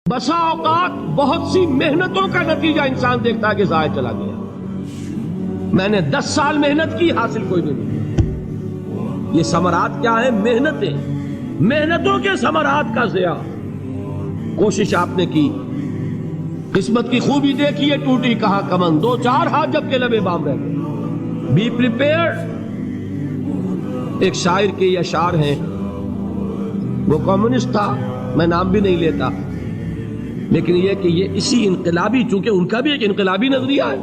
بسا اوقات بہت سی محنتوں کا نتیجہ انسان دیکھتا ہے کہ ضائع چلا گیا. میں نے 10 سال محنت کی، حاصل کوئی نہیں. یہ ثمرات کیا ہیں؟ محنتوں کے ثمرات کا ضیاع. کوشش آپ نے کی، قسمت کی خوبی دیکھیے، ٹوٹی کہاں کمن، 2-4 ہاتھ جب کے لبے بام رہ گئے. Be prepared. ایک شاعر کے یہ اشعار ہیں، وہ کمیونسٹ تھا، میں نام بھی نہیں لیتا، لیکن یہ کہ یہ اسی انقلابی، چونکہ ان کا بھی ایک انقلابی نظریہ ہے،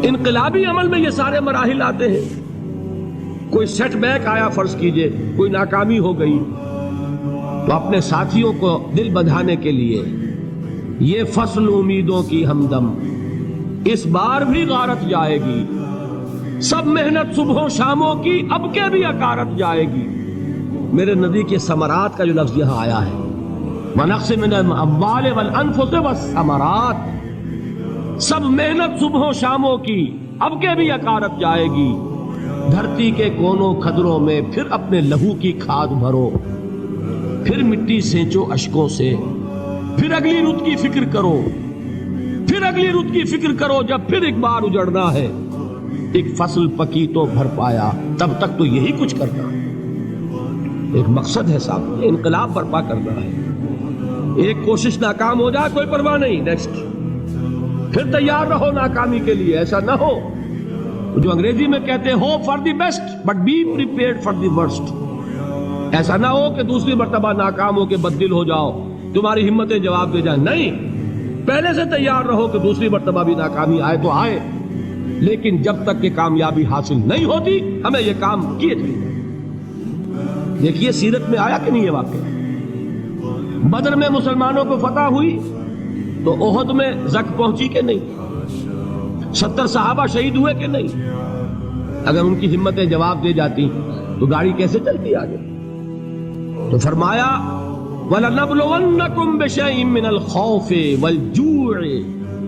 انقلابی عمل میں یہ سارے مراحل آتے ہیں. کوئی سیٹ بیک آیا فرض کیجئے، کوئی ناکامی ہو گئی، تو اپنے ساتھیوں کو دل بندھانے کے لیے یہ فصل امیدوں کی ہمدم اس بار بھی غارت جائے گی، سب محنت صبحوں شاموں کی اب کے بھی اکارت جائے گی. میرے نبی کے ثمرات کا جو لفظ یہاں آیا ہے، وَنَقْصٍ مِّنَ الْأَمْوَالِ وَالْأَنفُسِ وَالثَّمَرَاتِ، سب محنت صبحوں شاموں کی اب کے بھی اکارت جائے گی. دھرتی کے کونوں کھدروں میں پھر اپنے لہو کی کھاد بھرو، پھر مٹی سینچو اشکوں سے، پھر اگلی رت کی فکر کرو، پھر اگلی رت کی فکر کرو، جب پھر ایک بار اجڑنا ہے. ایک فصل پکی تو بھر پایا، تب تک تو یہی کچھ کرنا ہے. ایک مقصد ہے صاحب، انقلاب برپا کرنا ہے. ایک کوشش ناکام ہو جائے کوئی پرواہ نہیں، نیکسٹ. پھر تیار رہو ناکامی کے لیے. ایسا نہ ہو جو انگریزی میں کہتے ہیں hope for the best but be prepared for the worst. ایسا نہ ہو کہ دوسری مرتبہ ناکام ہو کے بددل ہو جاؤ، تمہاری ہمتیں جواب دے جائیں. نہیں، پہلے سے تیار رہو کہ دوسری مرتبہ بھی ناکامی آئے تو آئے، لیکن جب تک کہ کامیابی حاصل نہیں ہوتی ہمیں یہ کام کیے تھے. دیکھیے سیرت میں آیا کہ نہیں یہ واقعہ. بدر میں مسلمانوں کو فتح ہوئی تو احد میں زک پہنچی کہ نہیں؟ 70 صحابہ شہید ہوئے کہ نہیں؟ اگر ان کی ہمتیں جواب دے جاتی تو گاڑی کیسے چلتی آگے؟ تو فرمایا وَلَنَبْلُوَنَّكُمْ بِشَيْءٍ مِّنَ الْخَوْفِ وَالْجُوعِ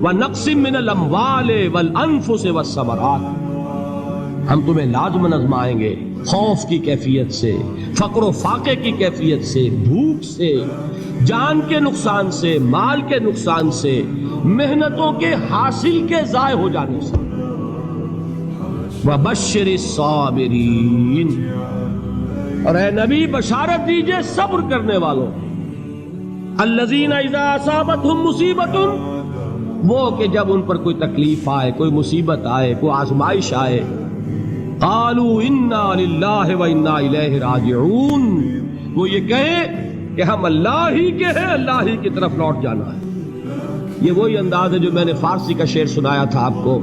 وَنَقْصٍ مِّنَ الْأَمْوَالِ وَالْأَنفُسِ وَالثَّمَرَاتِ. ہم تمہیں لازماً آزمائیں گے، خوف کی کیفیت سے، فقر و فاقے کی کیفیت سے، بھوک سے، جان کے نقصان سے، مال کے نقصان سے، محنتوں کے حاصل کے ضائع ہو جانے سے. وَبَشِّرِ الصَّابِرِينَ، اور اے نبی بشارت دیجئے صبر کرنے والوں. الَّذِينَ إِذَا أَصَابَتْهُمْ مُصِيبَةٌ، وہ کہ جب ان پر کوئی تکلیف آئے، کوئی مصیبت آئے، کوئی آزمائش آئے، قالوا انا للہ و انا الیہ راجعون، وہ یہ کہیں کہ ہم اللہ ہی کے ہیں، اللہ ہی کی طرف لوٹ جانا ہے. یہ وہی انداز ہے جو میں نے فارسی کا شعر سنایا تھا آپ کو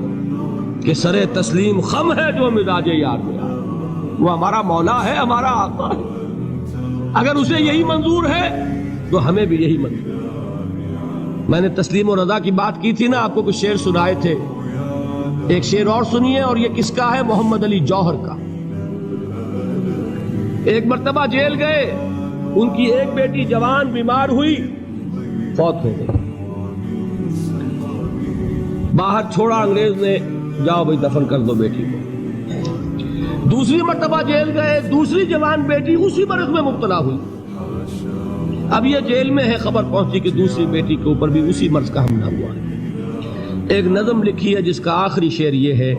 کہ سرے تسلیم خم ہے جو مزاج یار میں آئے. وہ ہمارا مولا ہے، ہمارا آقا ہے، اگر اسے یہی منظور ہے تو ہمیں بھی یہی منظور ہے. میں نے تسلیم و رضا کی بات کی تھی نا، آپ کو کچھ شعر سنائے تھے. ایک شعر اور سنیے، اور یہ کس کا ہے؟ محمد علی جوہر کا. ایک مرتبہ جیل گئے، ان کی ایک بیٹی جوان بیمار ہوئی، فوت ہو گئی. باہر چھوڑا انگریز نے، جاؤ بھائی دفن کر دو بیٹی کو. دوسری مرتبہ جیل گئے، دوسری جوان بیٹی اسی مرض میں مبتلا ہوئی. اب یہ جیل میں ہے، خبر پہنچی کہ دوسری بیٹی کے اوپر بھی اسی مرض کا حملہ ہوا ہے. ایک نظم لکھی ہے جس کا آخری شعر یہ ہے،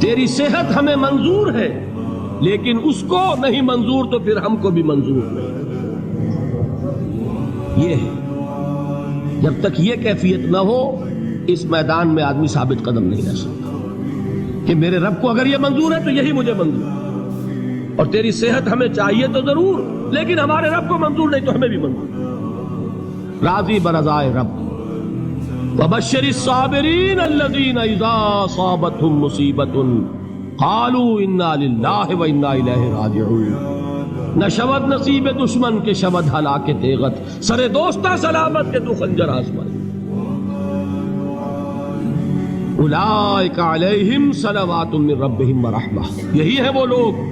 تیری صحت ہمیں منظور ہے لیکن اس کو نہیں منظور تو پھر ہم کو بھی منظور نہیں. یہ ہے، جب تک یہ کیفیت نہ ہو اس میدان میں آدمی ثابت قدم نہیں رہ سکتا کہ میرے رب کو اگر یہ منظور ہے تو یہی مجھے منظور ہے، اور تیری صحت ہمیں چاہیے تو ضرور، لیکن ہمارے رب کو منظور نہیں تو ہمیں بھی منظور. راضی برضائے رب. وَبَشِّرِ الصَّابِرِينَ الَّذِينَ إِذَا أَصَابَتْهُمْ مُصِيبَةٌ قَالُوا إِنَّا لِلَّهِ وَإِنَّا إِلَيْهِ رَاجِعُونَ. نہ شود نصیب دشمن کے شود ہلاک تیغت، سر دوستہ سلامت کے تو خنجر آزمائے. اولئک علیہم صلوات من ربہم ورحمہ، یہی ہے وہ لوگ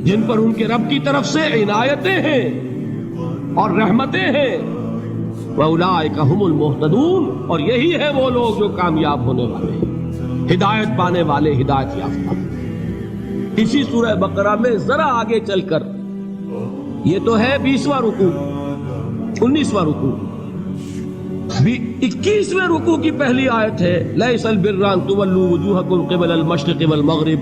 جن پر ان کے رب کی طرف سے عنایتیں ہیں اور رحمتیں ہیں. وَأُولَٰئِكَ هُمُ الْمُهْتَدُونَ، اور یہی ہے وہ لوگ جو کامیاب ہونے والے ہیں، ہدایت پانے والے، ہدایت یافتہ. اسی سورہ بقرہ میں ذرا آگے چل کر، یہ تو ہے 20واں رکوع، 19واں رکوع. 21ویں رکوع کی پہلی آیت ہے لیس البر ان تولوا وجوهکم قبل المشرق والمغرب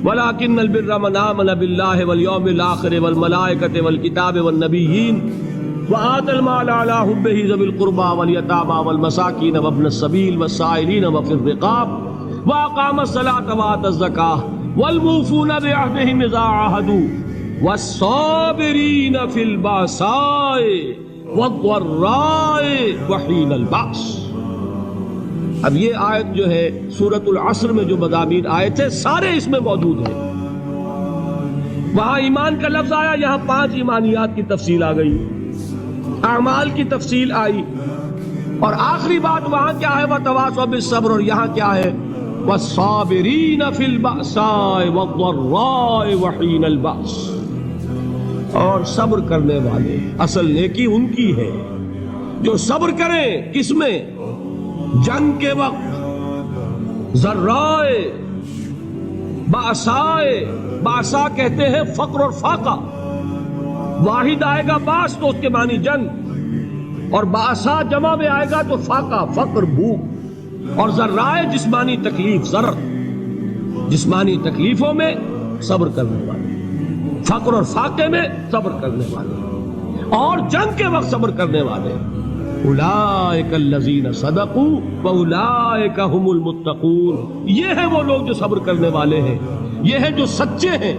ولكن البر من آمن بالله واليوم الآخر والملائكة والكتاب والنبيين وآتى المال على حبه ذوي القربى واليتامى والمساكين وابن السبيل والسائلين وفي الرقاب وأقام الصلاة وآتى الزكاة والموفون بعهدهم إذا عاهدوا والصابرين في البأساء والضراء وحين البأس. اب یہ آیت جو ہے سورۃ العصر میں جو مضامین آئے تھے سارے اس میں موجود ہیں. وہاں ایمان کا لفظ آیا، یہاں 5 ایمانیات کی تفصیل آ گئی، اعمال کی تفصیل آئی، اور آخری بات وہاں کیا ہے وتواصوا بالصبر، اور یہاں کیا ہے والصابرین فی البأساء والضراء وحین البأس. اور صبر کرنے والے، اصل نیکی ان کی ہے جو صبر کریں. کس میں؟ جنگ کے وقت. ذرائے، باسائے، باسا کہتے ہیں فقر اور فاقہ. واحد آئے گا باس تو اس کے معنی جنگ، اور باسا جمع میں آئے گا تو فاقہ، فقر، بھوک. اور ذرائے جسمانی تکلیف، ضرر جسمانی تکلیفوں میں صبر کرنے والے، فقر اور فاقے میں صبر کرنے والے، اور جنگ کے وقت صبر کرنے والے. اولئک الذین صدقوا واولئک هم المتقون. یہ ہیں وہ لوگ جو صبر کرنے والے ہیں، یہ ہیں جو سچے ہیں،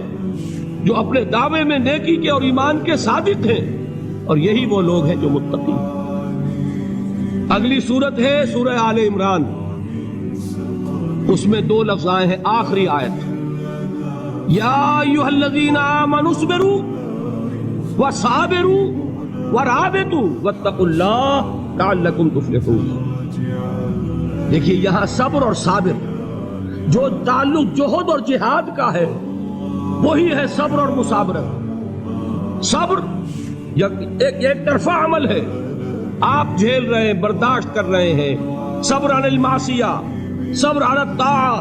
جو اپنے دعوے میں نیکی کے اور ایمان کے صادق ہیں، اور یہی وہ لوگ ہیں جو متقی. اگلی سورت ہے سورہ آل عمران، اس میں 2 لفظ آئے ہیں آخری آیت، یا ایھا الذین آمنوا اصبروا وصابروا ورابطوا واتقوا اللہ لعلکم تفلحون. دیکھیے یہاں صبر اور صابر جو تعلق جہد اور جہاد کا ہے وہی ہے صبر اور مصابرت. صبر ایک طرفہ عمل ہے، آپ جھیل رہے ہیں، برداشت کر رہے ہیں. صبر علی المعصیہ، صبر علی الطاعہ،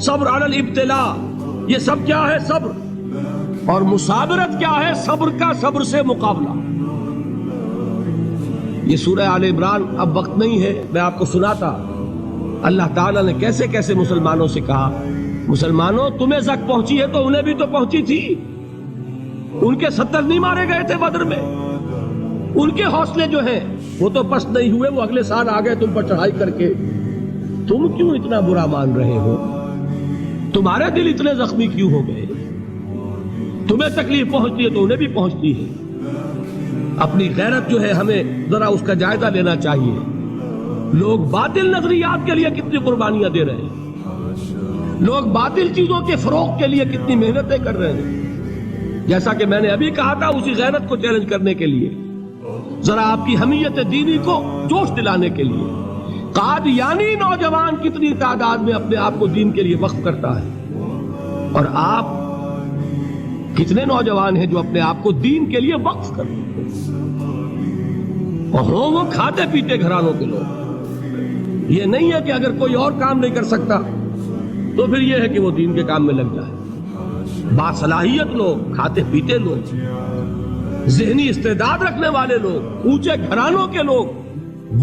صبر علی الابتلاء، یہ سب کیا ہے؟ صبر. اور مصابرت کیا ہے؟ صبر کا صبر سے مقابلہ. یہ سورہ آل عمران اب وقت نہیں ہے، میں آپ کو سناتا اللہ تعالیٰ نے کیسے کیسے مسلمانوں سے کہا، مسلمانوں تمہیں زک پہنچی ہے تو انہیں بھی تو پہنچی تھی. ان کے 70 نہیں مارے گئے تھے بدر میں؟ ان کے حوصلے جو ہیں وہ تو پست نہیں ہوئے، وہ اگلے سال آ گئے تم پر چڑھائی کر کے. تم کیوں اتنا برا مان رہے ہو؟ تمہارے دل اتنے زخمی کیوں ہو گئے؟ تمہیں تکلیف پہنچتی ہے تو انہیں بھی پہنچتی ہے. اپنی غیرت جو ہے ہمیں ذرا اس کا جائزہ لینا چاہیے. لوگ باطل نظریات کے لیے کتنی قربانیاں دے رہے ہیں، لوگ باطل چیزوں کے فروغ کے لیے کتنی محنتیں کر رہے ہیں. جیسا کہ میں نے ابھی کہا تھا، اسی غیرت کو چیلنج کرنے کے لیے، ذرا آپ کی حمیت دینی کو جوش دلانے کے لیے، قادیانی نوجوان کتنی تعداد میں اپنے آپ کو دین کے لیے وقف کرتا ہے، اور آپ کتنے نوجوان ہیں جو اپنے آپ کو دین کے لیے وقف کرتے ہیں، اور ہوں وہ کھاتے پیتے گھرانوں کے لوگ. یہ نہیں ہے کہ اگر کوئی اور کام نہیں کر سکتا تو پھر یہ ہے کہ وہ دین کے کام میں لگ جائے. باصلاحیت لوگ، کھاتے پیتے لوگ، ذہنی استعداد رکھنے والے لوگ، اونچے گھرانوں کے لوگ،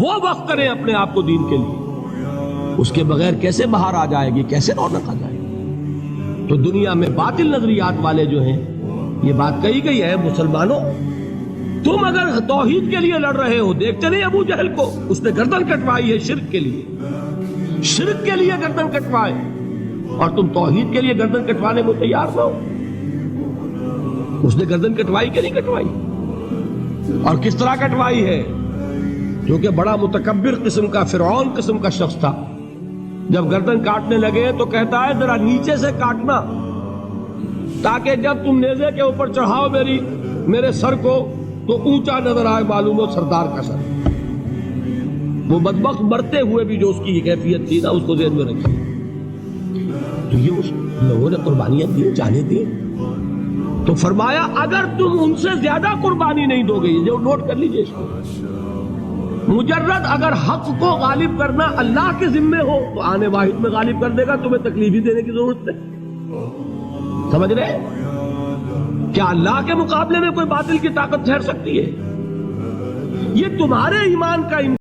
وہ وقف کریں اپنے آپ کو دین کے لیے. اس کے بغیر کیسے باہر آ جائے گی، کیسے رونق آ جائے گی؟ تو دنیا میں باطل نظریات والے جو ہیں، یہ بات کہی گئی ہے، مسلمانوں تم اگر توحید کے لیے لڑ رہے ہو، دیکھتے نہیں ابو جہل کو، اس نے گردن کٹوائی ہے شرک کے لیے، شرک کے لیے گردن کٹوائے، اور تم توحید کے لیے گردن کٹوانے کو تیار نہ ہو. اس نے گردن کٹوائی کہ نہیں کٹوائی؟ اور کس طرح کٹوائی ہے؟ کیونکہ بڑا متکبر قسم کا، فرعون قسم کا شخص تھا. جب گردن کاٹنے لگے تو کہتا ہے ذرا نیچے سے کاٹنا، تاکہ جب تم نیزے کے اوپر چڑھاؤ میرے سر کو تو اونچا نظر آئے، معلوم ہو سردار کا سر. وہ بدبخت مرتے ہوئے بھی جو اس کی یہ کیفیت تھی نا، اس کو ذہن میں رکھی. تو یہ اس لوگوں نے قربانیاں دی، جانے دی. تو فرمایا اگر تم ان سے زیادہ قربانی نہیں دو گے، جو نوٹ کر لیجئے اس کو، مجرد اگر حق کو غالب کرنا اللہ کے ذمے ہو تو آنے واحد میں غالب کر دے گا، تمہیں تکلیف ہی دینے کی ضرورت نہیں. سمجھ رہے؟ کیا اللہ کے مقابلے میں کوئی باطل کی طاقت ٹھہر سکتی ہے؟ یہ تمہارے ایمان کا